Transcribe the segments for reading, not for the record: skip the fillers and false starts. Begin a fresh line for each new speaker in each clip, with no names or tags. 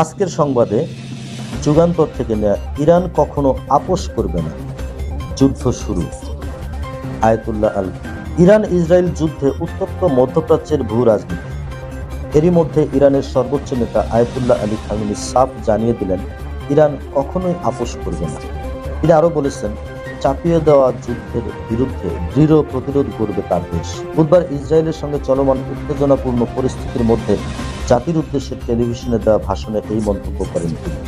আজকের সংবাদে যুগান্তর থেকে নেয়া, ইরান কখনো আপোষ করবে না, যুদ্ধ শুরু। আয়াতুল্লাহ আল ইরান ইসরায়েল যুদ্ধে উত্তপ্ত মধ্যপ্রাচ্যের ভূ রাজনীতি। এরই মধ্যে ইরানের সর্বোচ্চ নেতা আয়াতুল্লাহ আলী খামেনি সাফ জানিয়ে দিলেন, ইরান কখনোই আপোষ করবে না। তিনি আরও বলেছেন, চাপিয়ে দেওয়া যুদ্ধের বিরুদ্ধে দৃঢ় প্রতিরোধ করবে তার দেশ। বুধবার ইসরায়েলের সঙ্গে চলমান উত্তেজনাপূর্ণ পরিস্থিতির মধ্যে জাতির উদ্দেশ্যে টেলিভিশনে দেওয়া ভাষণে এই মন্তব্য করেন তিনি।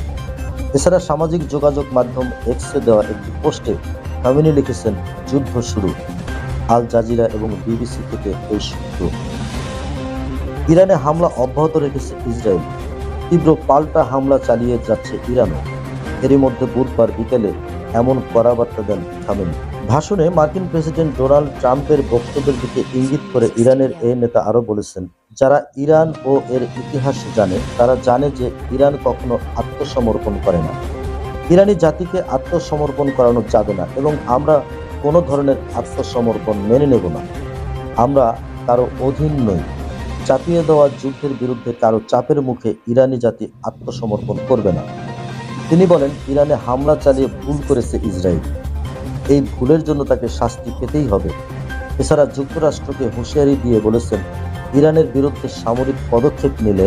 এছাড়া সামাজিক যোগাযোগ মাধ্যম এক্সে দেওয়া একটি পোস্টে খামেনি লিখেছেন, যুদ্ধ শুরু। আল জাজিরা এবং বিবিসি থেকে এই সূত্র। ইরানে হামলা অব্যাহত রেখেছে ইসরায়েল, তীব্র পাল্টা হামলা চালিয়ে যাচ্ছে ইরানও। এরই মধ্যে বুধবার বিকেলে এমন কড়া বার্তা দেন খামেনি। ভাষণে মার্কিন প্রেসিডেন্ট ডোনাল্ড ট্রাম্পের বক্তব্যের দিকে ইঙ্গিত করে ইরানের এই নেতা আরও বলেছেন, যারা ইরান ও এর ইতিহাস জানে তারা জানে যে ইরান কখনো আত্মসমর্পণ করে না। ইরানি জাতিকে আত্মসমর্পণ করানো যাবে না এবং আমরা কোনো ধরনের আত্মসমর্পণ মেনে নেব না। আমরা কারো অধীন নই। চাপিয়ে দেওয়া যুদ্ধের বিরুদ্ধে কারো চাপের মুখে ইরানি জাতি আত্মসমর্পণ করবে না। তিনি বলেন, ইরানে হামলা চালিয়ে ভুল করেছে ইসরায়েল, এই ভুলের জন্য তাকে শাস্তি পেতেই হবে। এছাড়া যুক্তরাষ্ট্রকে হুঁশিয়ারি দিয়ে বলেছেন, ইরানের বিরুদ্ধে সামরিক পদক্ষেপ নিলে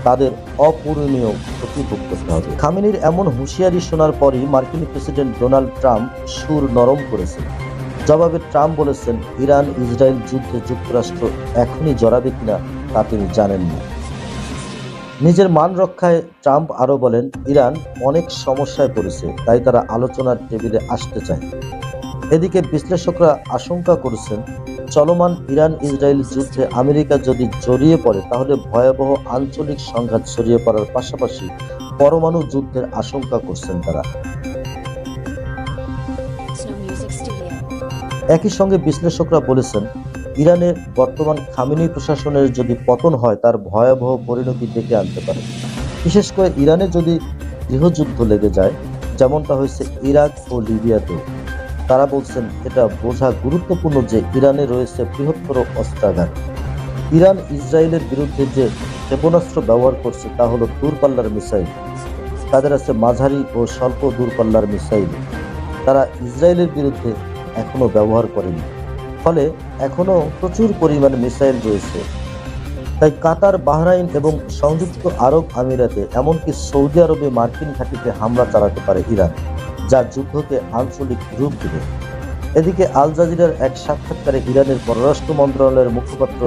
তাদের অপূরণীয় ক্ষতি ভোগ করতে হবে। খামেনির এমন হুঁশিয়ারি শোনার পরই মার্কিন প্রেসিডেন্ট ডোনাল্ড ট্রাম্প সুর নরম করেছেন। জবাবে ট্রাম্প বলেছেন, ইরান ইসরায়েল যুদ্ধে যুক্তরাষ্ট্র এখনই জড়াবে কিনা তা তিনি জানেন না। নিজের মান রক্ষায় ট্রাম্প আরও বলেন, ইরান অনেক সমস্যায় পড়েছে, তাই তারা আলোচনার টেবিলে আসতে চায়। এদিকে বিশ্লেষকরা আশঙ্কা করেছেন, চলমান ইরান ইসরায়েল যুদ্ধে আমেরিকা যদি জড়িয়ে পড়ে তাহলে ভয়াবহ আঞ্চলিক সংঘাত ছড়িয়ে পড়ার পাশাপাশি পরমাণু যুদ্ধের আশঙ্কা করছেন তারা। একই সঙ্গে বিশ্লেষকরা বলেছেন, ইরানের বর্তমান খামেনি প্রশাসনের যদি পতন হয় তার ভয়াবহ পরিণতি ডেকে আনতে পারে। বিশেষ করে ইরানে যদি গৃহযুদ্ধ লেগে যায়, যেমনটা হয়েছে ইরাক ও লিবিয়াতেও। তারা বলছেন, এটা বোঝা গুরুত্বপূর্ণ যে ইরানে রয়েছে বৃহত্তর অস্ত্রাগার। ইরান ইসরায়েলের বিরুদ্ধে যে ক্ষেপণাস্ত্র ব্যবহার করছে তা হলো দূরপাল্লার মিসাইল। তাদের আছে মাঝারি ও স্বল্প দূরপাল্লার মিসাইল। তারা ইসরায়েলের বিরুদ্ধে এখনো ব্যবহার করেনি, ফলে এখনো প্রচুর পরিমাণে মিসাইল রয়েছে। তাই কাতার, বাহরাইন এবং সংযুক্ত আরব আমিরাতে এমনকি সৌদি আরবে মার্কিন ঘাঁটিতে হামলা চালাতে পারে ইরান, যা যুদ্ধকে আঞ্চলিক রূপ দেবে। এদিকে আল জাজিরার এক সাক্ষাৎকারে ইরানের পররাষ্ট্র মন্ত্রণালয়ের মুখপাত্র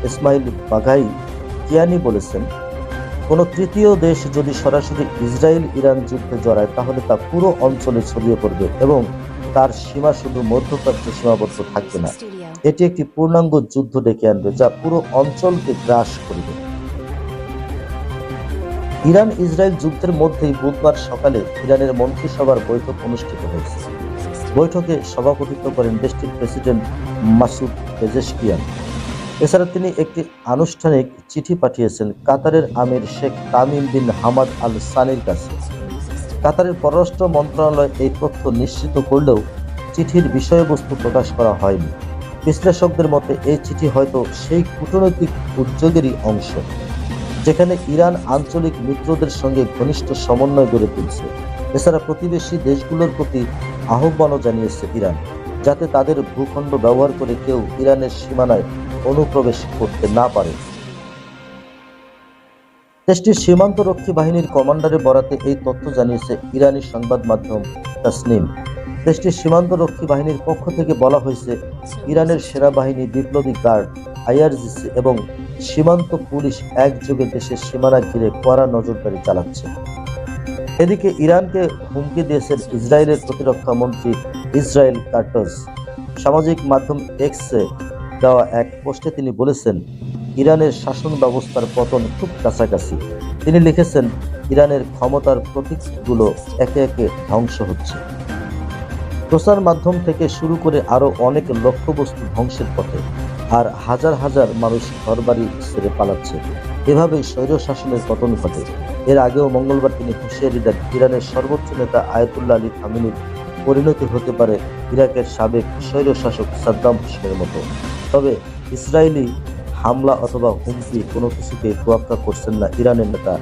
ইসমাইল বাঘাই কিয়ানি বলেছেন, কোনো তৃতীয় দেশ যদি সরাসরি ইসরায়েল ইরান যুদ্ধে জড়ায় তাহলে তা পুরো অঞ্চলে ছড়িয়ে পড়বে এবং তার সীমা শুধু মধ্যপ্রাচ্যে সীমাবদ্ধ থাকবে না। এটি একটি পূর্ণাঙ্গ যুদ্ধ ডেকে আনবে যা পুরো অঞ্চলকে গ্রাস করবে। ইরান ইসরায়েল যুদ্ধের মধ্যেই বুধবার সকালে ইরানের মন্ত্রিসভার বৈঠক অনুষ্ঠিত হয়েছে। বৈঠকে সভাপতিত্ব করেন দেশটির প্রেসিডেন্ট মাসুদ পেজেশকিয়ান। এছাড়া তিনি একটি আনুষ্ঠানিক চিঠি পাঠিয়েছেন কাতারের আমির Sheikh Tamim bin Hamad Al সানির কাছে। কাতারের পররাষ্ট্র মন্ত্রণালয় এই তথ্য নিশ্চিত করলেও চিঠির বিষয়বস্তু প্রকাশ করা হয়নি। বিশ্লেষকদের মতে এই চিঠি হয়তো সেই কূটনৈতিক উদ্যোগেরই অংশ, যেখানে ইরান আঞ্চলিক মিত্রদের সঙ্গে ঘনিষ্ঠ সমন্বয় গড়ে তুলছে। এছাড়া প্রতিবেশী দেশগুলোর প্রতি আহ্বানও জানিয়েছে ইরান, যাতে তাদের ভূখণ্ড ব্যবহার করে কেউ ইরানের সীমানায় অনুপ্রবেশ করতে না পারে। দেশটির সীমান্তরক্ষী বাহিনীর কমান্ডারের বরাতে এই তথ্য জানিয়েছে ইরানি সংবাদ মাধ্যম তাসনিম। দেশটির সীমান্তরক্ষী বাহিনীর পক্ষ থেকে বলা হয়েছে, ইরানের সেনাবাহিনী, বিপ্লবী গার্ড, আইআরজিসি এবং সীমান্ত পুলিশ একযোগে দেশের সীমানা ঘিরে কড়া নজরদারি চালাচ্ছে। এদিকে ইরানকে হুমকি দিয়েছেন ইসরায়েলের প্রতিরক্ষা মন্ত্রী ইসরায়েল কাটজ। সামাজিক মাধ্যম এক্সে দেওয়া এক পোস্টে তিনি বলেছেন, ইরানের শাসন ব্যবস্থার পতন খুব কাছাকাছি। তিনি লিখেছেন, ইরানের ক্ষমতার প্রতীকগুলো একে একে ধ্বংস হচ্ছে। প্রচার মাধ্যম থেকে শুরু করে আরও অনেক লক্ষ্যবস্তু ধ্বংসের পথে, আর হাজার হাজার মানুষ ঘরবাড়ি ছেড়ে পালাচ্ছে। এভাবেই স্বৈর শাসনের পতন ঘটে। এর আগেও মঙ্গলবার তিনি হুঁশিয়ারি দেন, ইরানের সর্বোচ্চ নেতা আয়াতুল্লাহ আলী খামেনির পরিণতি হতে পারে ইরাকের সাবেক স্বৈর শাসক সাদ্দাম হোসেনের মতো। তবে ইসরায়েলি হামলা অথবা হুমকি কোনো কিছুকে তোয়াক্কা করছেন না ইরানের নেতা